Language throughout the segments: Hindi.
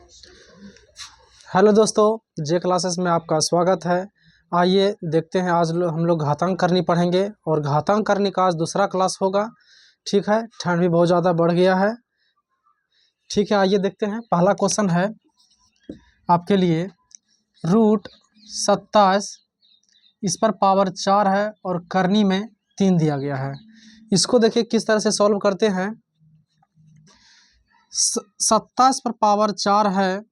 हेलो दोस्तों, जे क्लासेस में आपका स्वागत है। आइए देखते हैं, आज हम लोग घातांक करनी पढ़ेंगे और घातांक करने का आज दूसरा क्लास होगा। ठीक है, ठंड भी बहुत ज़्यादा बढ़ गया है। ठीक है, आइए देखते हैं। पहला क्वेश्चन है आपके लिए, रूट 27 इस पर पावर 4 है और करनी में 3 दिया गया है। इसको देखिए किस तरह से सॉल्व करते हैं। 27 पर पावर 4 है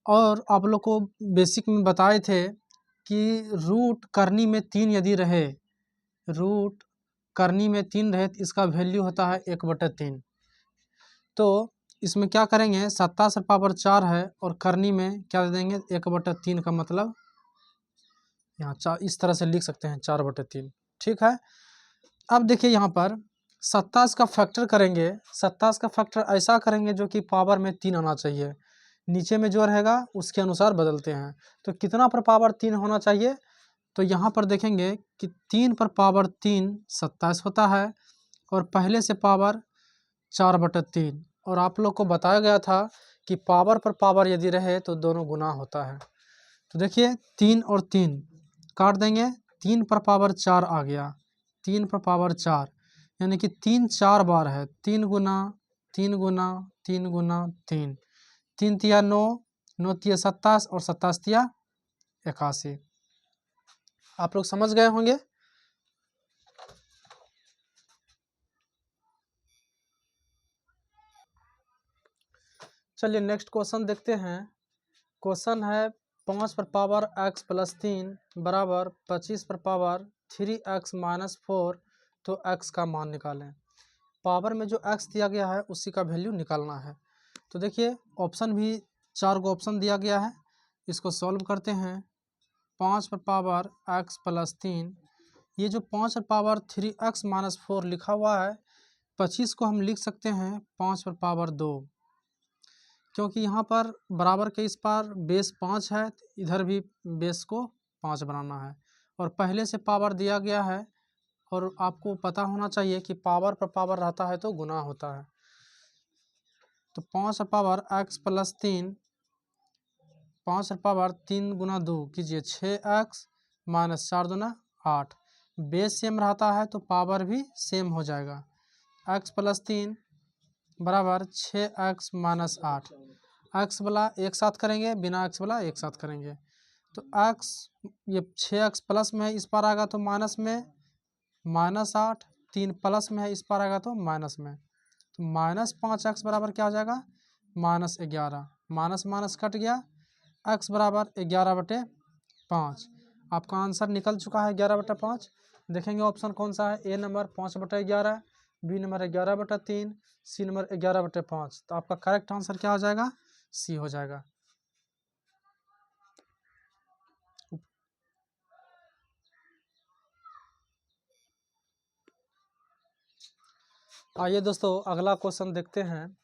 और आप लोग को बेसिक में बताए थे कि रूट करनी में 3 यदि रहे, रूट करनी में 3 रहे तो इसका वैल्यू होता है 1/3। तो इसमें क्या करेंगे, 27 पावर 4 है और करनी में क्या दे देंगे 1/3 का मतलब यहाँ 4 इस तरह से लिख सकते हैं 4/3। ठीक है, अब देखिए यहाँ पर 27 का फैक्टर करेंगे। 27 का फैक्टर ऐसा करेंगे जो कि पावर में 3 आना चाहिए। नीचे में जो रहेगा उसके अनुसार बदलते हैं। तो कितना पर पावर 3 होना चाहिए, तो यहाँ पर देखेंगे कि 3 पर पावर 3 27 होता है और पहले से पावर 4/3। और आप लोग को बताया गया था कि पावर पर पावर यदि रहे तो दोनों गुना होता है। तो देखिए 3 और 3 काट देंगे, 3 पर पावर 4 आ गया, 3 पर पावर 4 यानी कि 3 4 बार है। 3 गुना 3 गुना 3 गुना 3, 3 तिया 9, 9 तिया 27 और 27 तिया 81। आप लोग समझ गए होंगे। चलिए नेक्स्ट क्वेश्चन देखते हैं। क्वेश्चन है 5 पर पावर x प्लस 3 बराबर 25 पर पावर 3x-4, तो x का मान निकालें। पावर में जो x दिया गया है उसी का वैल्यू निकालना है। तो देखिए ऑप्शन भी 4 को ऑप्शन दिया गया है, इसको सॉल्व करते हैं। 5 पर पावर x प्लस 3, ये जो 5 पर पावर 3x-4 लिखा हुआ है, 25 को हम लिख सकते हैं 5 पर पावर 2, क्योंकि यहाँ पर बराबर के इस पार बेस 5 है, इधर भी बेस को 5 बनाना है और पहले से पावर दिया गया है और आपको पता होना चाहिए कि पावर पर पावर रहता है तो गुना होता है। तो 5 पावर x प्लस 3, 5 पावर 3 गुना 2 कीजिए 6x माइनस 4 दूना 8। बेस सेम रहता है तो पावर भी सेम हो जाएगा। x प्लस 3 बराबर 6x माइनस 8। x वाला एक साथ करेंगे, बिना x वाला एक साथ करेंगे। तो x ये 6x प्लस में है, इस पार आएगा तो माइनस में, माइनस 8, 3 प्लस में है, इस पार आएगा तो माइनस में। तो -5x बराबर क्या हो जाएगा, -11। माइनस माइनस कट गया, x बराबर 11/5। आपका आंसर निकल चुका है 11/5। देखेंगे ऑप्शन कौन सा है। A number 5/11, B number 11/3, C number 11/5। तो आपका करेक्ट आंसर क्या हो जाएगा, सी हो जाएगा। आइए दोस्तों अगला क्वेश्चन देखते हैं।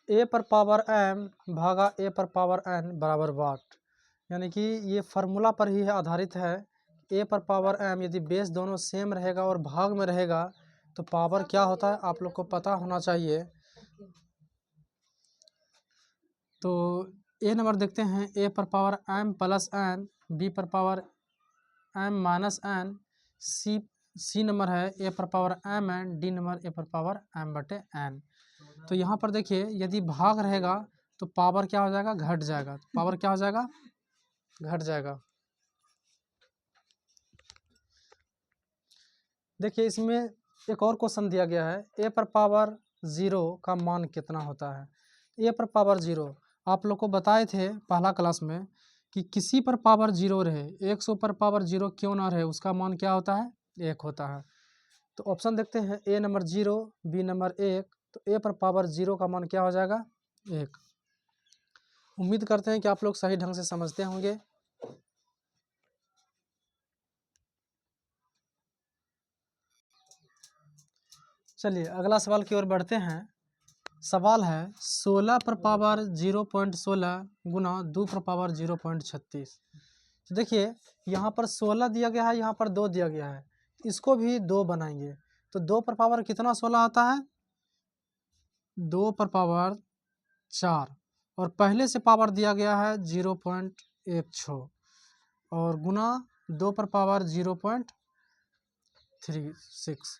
ए पर पावर m भागा ए पर पावर n बराबर वाट, यानी कि ये फार्मूला पर ही आधारित है। ए पर पावर m यदि बेस दोनों सेम रहेगा और भाग में रहेगा तो पावर क्या होता है आप लोग को पता होना चाहिए। तो ए नंबर देखते हैं, ए पर power m plus n, B पर power m minus n, C number है ए पर power m n, D number A पर पावर m/n। तो यहाँ पर देखिए यदि भाग रहेगा तो पावर क्या हो जाएगा, घट जाएगा। पावर क्या हो जाएगा, घट जाएगा। देखिए इसमें एक और क्वेश्चन दिया गया है, ए पर पावर 0 का मान कितना होता है। ए पर पावर 0 आप लोग को बताए थे पहला क्लास में कि किसी पर पावर 0 रहे, 100 पर पावर 0 क्यों ना रहे, उसका मान क्या होता है, 1 होता है। तो ऑप्शन देखते हैं, ए नंबर 0, बी नंबर 1। तो ए पर पावर 0 का मान क्या हो जाएगा, 1। उम्मीद करते हैं कि आप लोग सही ढंग से समझते होंगे। चलिए अगला सवाल की ओर बढ़ते हैं। सवाल है 16 पर पावर 0.16 गुना 2 पर पावर 0.36। तो देखिए यहाँ पर 16 दिया गया है, यहाँ पर 2 दिया गया है, इसको भी 2 बनाएंगे। तो 2 पर पावर कितना 16 आता है, 2 पर पावर 4 और पहले से पावर दिया गया है 0.16 और गुना 2 पर पावर 0.36।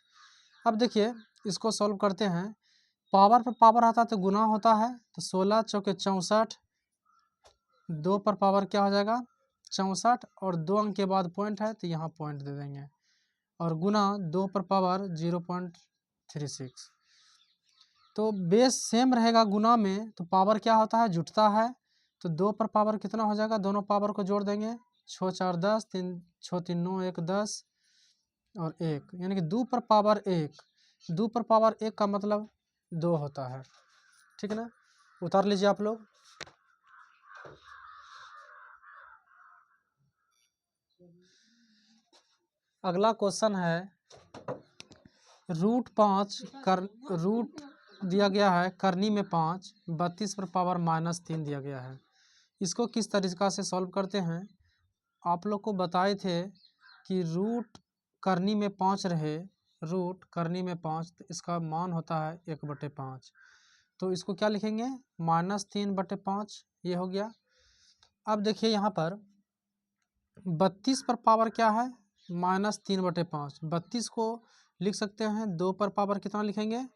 अब देखिए इसको सॉल्व करते हैं। पावर पर पावर आता है तो गुना होता है, तो 16 चौके 64, 2 पर पावर क्या हो जाएगा 64 और 2 अंक के बाद पॉइंट है तो यहाँ पॉइंट दे देंगे और गुना 2 पर पावर 0.36। तो बेस सेम रहेगा गुना में तो पावर क्या होता है जुटता है, तो 2 पर पावर कितना हो जाएगा, दोनों पावर को जोड़ देंगे, 6 4 10, 3 6 3 9 1 10 और 1, यानी कि 2 पर पावर 1, 2 पर पावर 1 का मतलब 2 होता है। ठीक है ना, उतार लीजिए आप लोग। अगला क्वेश्चन है √5 कर रूट दिया गया है करनी में 5, 32 पर पावर -3 दिया गया है। इसको किस तरीका से सॉल्व करते हैं। आप लोग को बताए थे कि रूट करनी में 5 रहे, रूट करनी में 5 तो इसका मान होता है 1/5। तो इसको क्या लिखेंगे -3/5, ये हो गया। अब देखिए यहाँ पर 32 पर पावर क्या है -3/5, 32 को लिख सकते हैं 2 पर पावर कितना लिखेंगे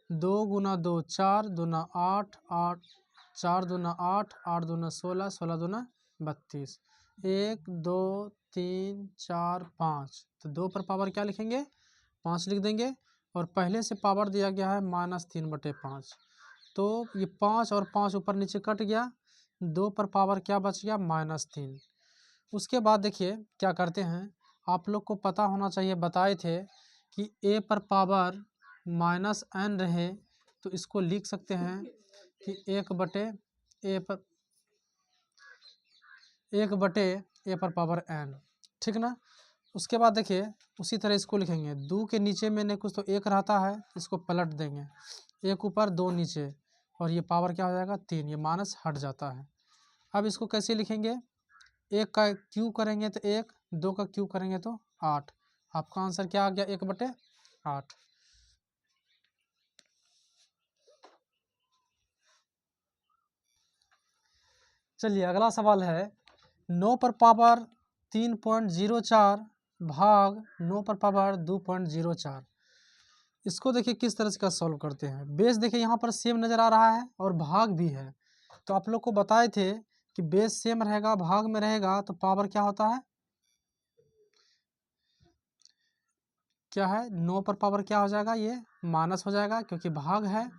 2 गुना 2 4 दूना 8 8 4 दूना 8 8 दूना 16 16 दूना 32, 1 2 3 4 5, तो 2 पर पावर क्या लिखेंगे 5 लिख देंगे और पहले से पावर दिया गया है -3/5, तो ये 5 और 5 ऊपर नीचे कट गया, 2 पर पावर क्या बच गया -3। उसके बाद देखिए क्या करते हैं, आप लोग को पता होना चाहिए, बताए थे कि a पर पावर -n रहे तो इसको लिख सकते हैं कि 1/a पर पावर n। ठीक ना। उसके बाद देखिए उसी तरह इसको लिखेंगे, 2 के नीचे में नहीं कुछ तो 1 रहता है, इसको पलट देंगे, 1 ऊपर 2 नीचे और ये पावर क्या हो जाएगा 3, ये माइनस हट जाता है। अब इसको कैसे लिखेंगे, 1 का क्यू करेंगे तो 1, 2 का क्यू करेंगे तो 8, आपका आंसर क्या आ गया 1/8। चलिए अगला सवाल है 9 पर पावर 3.04 भाग 9 पर पावर 2.04। इसको देखिए किस तरह से का सॉल्व करते हैं। बेस देखिए यहाँ पर सेम नज़र आ रहा है और भाग भी है, तो आप लोग को बताए थे कि बेस सेम रहेगा भाग में रहेगा तो पावर क्या होता है, क्या है 9 पर पावर क्या हो जाएगा, ये माइनस हो जाएगा क्योंकि भाग है,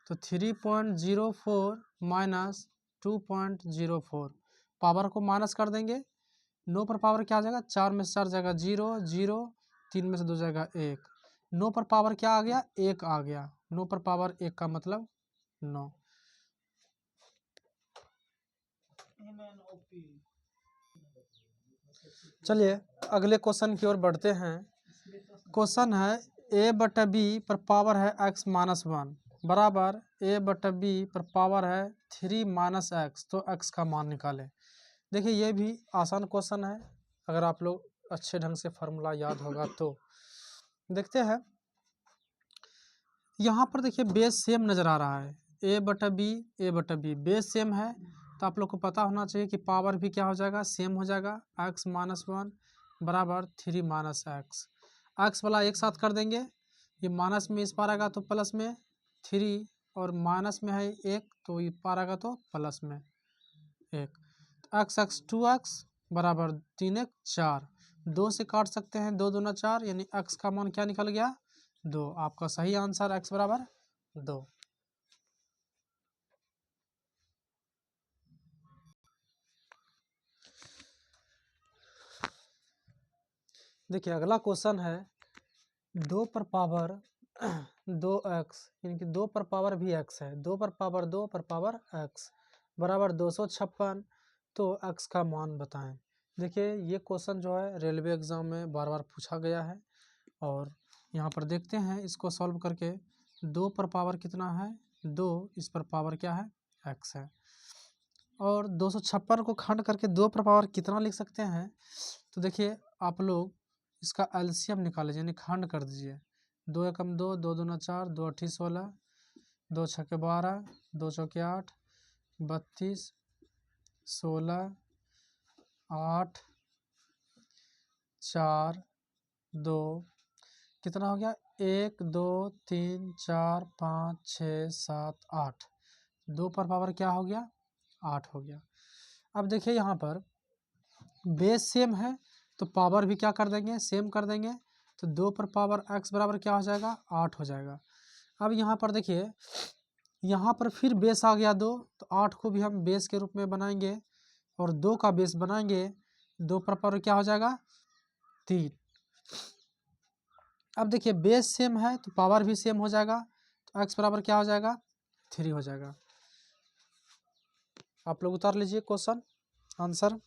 तो 3.04 माइनस 2.04, पावर को माइनस कर देंगे, 9 पर पावर क्या आ जाएगा 4 में से 4 जाएगा 0 0, 3 में से 2 जाएगा 1, 9 पर पावर क्या आ गया 1 आ गया, 9 पर पावर 1 का मतलब 9। चलिए अगले क्वेश्चन की ओर बढ़ते हैं। क्वेश्चन है a/b पर पावर है x-1 बराबर a/b पर पावर है 3 - x, तो x का मान निकालें। देखिए ये भी आसान क्वेश्चन है, अगर आप लोग अच्छे ढंग से फार्मूला याद होगा तो। देखते हैं यहाँ पर देखिए बेस सेम नज़र आ रहा है, a/b बेस सेम है, तो आप लोग को पता होना चाहिए कि पावर भी क्या हो जाएगा सेम हो जाएगा, x-1 बराबर 3 - x, x वाला एक साथ कर देंगे, ये माइनस में इस पार आएगा तो प्लस में 3 और माइनस में है 1 तो ये पार आएगा तो प्लस में 1, x 2x बराबर 3 1 4, 2 से काट सकते हैं, 2 दूना 4, यानी x का मान क्या निकल गया 2, आपका सही आंसर x बराबर 2। देखिए अगला क्वेश्चन है 2 पर पावर 2x, यानी कि 2 पर पावर भी x है, 2 पर पावर 2 पर पावर x बराबर 256, तो x का मान बताएं। देखिए ये क्वेश्चन जो है रेलवे एग्ज़ाम में बार बार पूछा गया है और यहाँ पर देखते हैं इसको सॉल्व करके। 2 पर पावर कितना है 2, इस पर पावर क्या है x है, और 256 को खंड करके 2 पर पावर कितना लिख सकते हैं, तो देखिए आप लोग इसका एलसीएम निकाले यानी खंड कर दीजिए, 2 एकम 2, 2 दूना 4, 2 अठी 16, 2 छक्के 12, 2 चौके 8, 32, 16, 8, 4, 2, कितना हो गया 1, 2, 3, 4, 5, 6, 7, 8, 2 पर पावर क्या हो गया 8 हो गया। अब देखिए यहाँ पर बेस सेम है तो पावर भी क्या कर देंगे सेम कर देंगे, तो 2 पर पावर x बराबर क्या हो जाएगा 8 हो जाएगा। अब यहाँ पर देखिए यहाँ पर फिर बेस आ गया 2, तो 8 को भी हम बेस के रूप में बनाएंगे और 2 का बेस बनाएंगे, 2 पर पावर क्या हो जाएगा 3। अब देखिए बेस सेम है तो पावर भी सेम हो जाएगा, तो x बराबर क्या हो जाएगा 3 हो जाएगा। आप लोग उतार लीजिए क्वेश्चन आंसर।